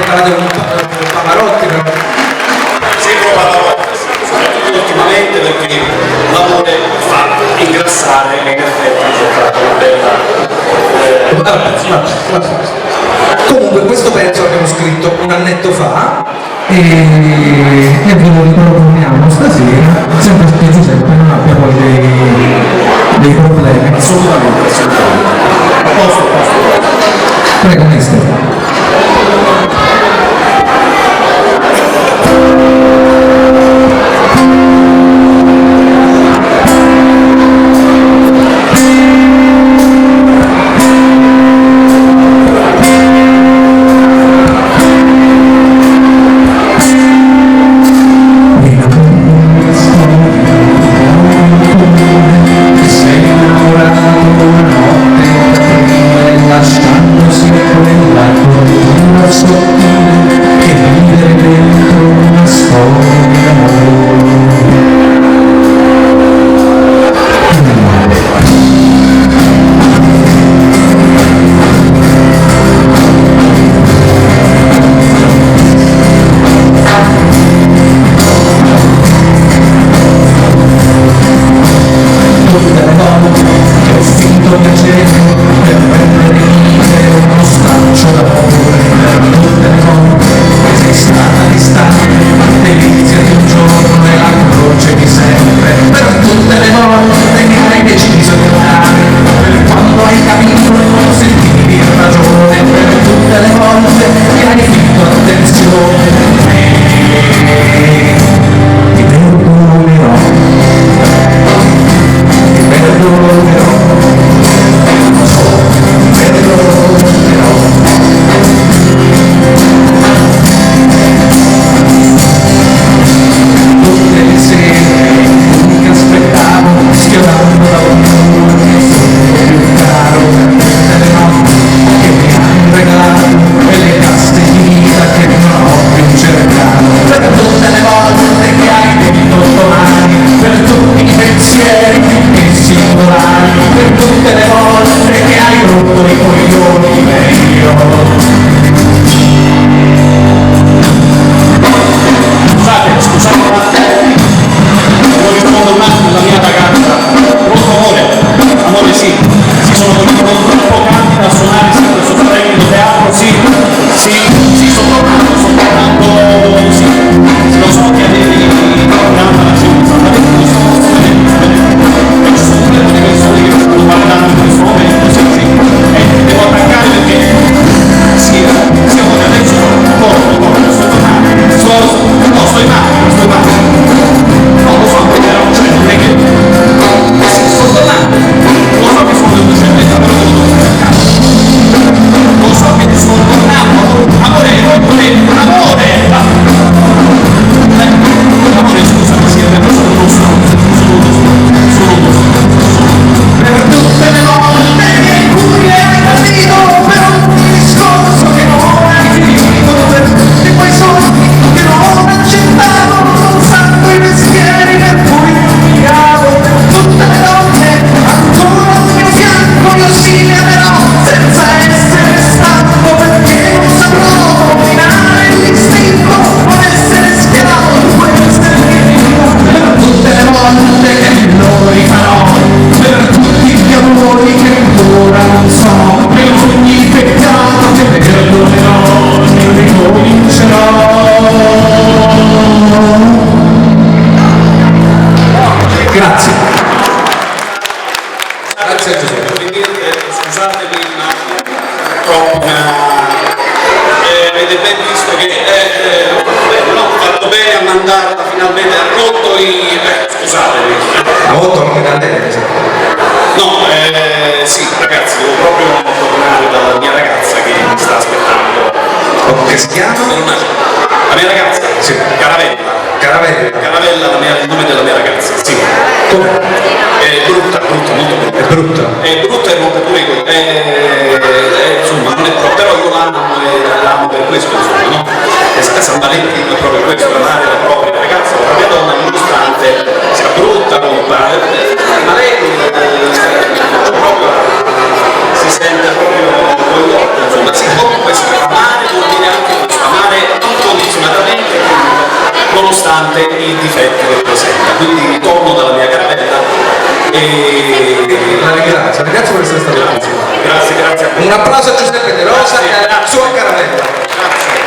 parlate un Pavarotti, però. Sempre Pavarotti, soprattutto ultimamente, perché l'amore fa ingrassare e in effetti c'è stata una bella... Comunque questo pezzo l'abbiamo scritto un annetto fa e ve lo riproponiamo stasera, sempre che Giuseppe non abbia poi dei problemi. Assolutamente, assolutamente. A posto, a posto. Prego, mister. Lasciandosi quella cortina sottile che vive dentro una storia d'amore. Tutte le volte che ho finto piacere per prendere uno straccio d'amore, per tutte le volte che sei stata distante, delizia di un giorno e la croce di sempre, per tutte le volte che hai deciso di andare, per quando hai capito e non sentivi ragione, per tutte le volte che hai finto attenzione, ti perdonerò, ti perdonerò. Tutte le sere che aspettavo, sfiorando l'amore che sono più caro, per tutte le notti che mi hanno regalato e le caste di vita che non ho più cercato, per tutte le volte che hai detto domani, per tutti i pensieri più singolari, per tutte le volte che hai rotto i coglioni meglio. Scusate un attimo, devo rispondere un attimo alla mia ragazza. Pronto amore sì, sono troppo candida a suonare sempre sotto tecnico teatro, sì, sto tornando, sì, lo so che avevi programma la scienza, ma non sto vedendo, e ci sono delle persone che stanno guardando in questo momento, sì, e devo attaccare perché sì, amore, adesso sto tornando, no, sto in macchina, no, lo so che era un cioè, non è che sto tornando, lo so che sono le 2:30, però devo tornare a casa, lo so che sto tornando, amore, scusa, sì, sono uno stronzo, per tutte le volte in cui hai capito per un discorso che non hai finito, per tutti quei soldi che non accettavo, nonostante i mestieri per cui mi amo, per tutte le donne ancora al mio fianco io sì le amerò senza essere stanco, perché non saprò dominare l'istinto, non essere schiavo di queste vita, per tutte le volte che lo rifarò, per tutti gli amori che ancora non so, per ogni peccato che perdonerò, io ricomincerò. Grazie. Grazie a Giuseppe. Scusatemi un attimo, avete ben visto che no, ho fatto bene a mandarla finalmente, ha rotto i... scusatemi. Ha rotto anche da te? No, sì, ragazzi, devo proprio tornare dalla mia ragazza che mi sta aspettando. Che si chiama? La mia ragazza? Sì. Caravella. Caravella, il nome della mia ragazza, sì. come? È brutta, molto brutta. È brutta? È brutta e rompe pure i coglioni. Insomma, non è proprio, però io l'amo per questo, insomma, no? E San Valentino è proprio questo, amare la propria ragazza, la propria donna, nonostante sia brutta, ma lei proprio si sente proprio con gli occhi, insomma, sì, comunque si amare vuol dire anche questo, amare nonostante i difetti che presenta. Quindi torno dalla mia caravella e La ringrazio per essere stato qui. grazie a voi. Un applauso a Giuseppe De Rosa e alla sua caravella. Grazie.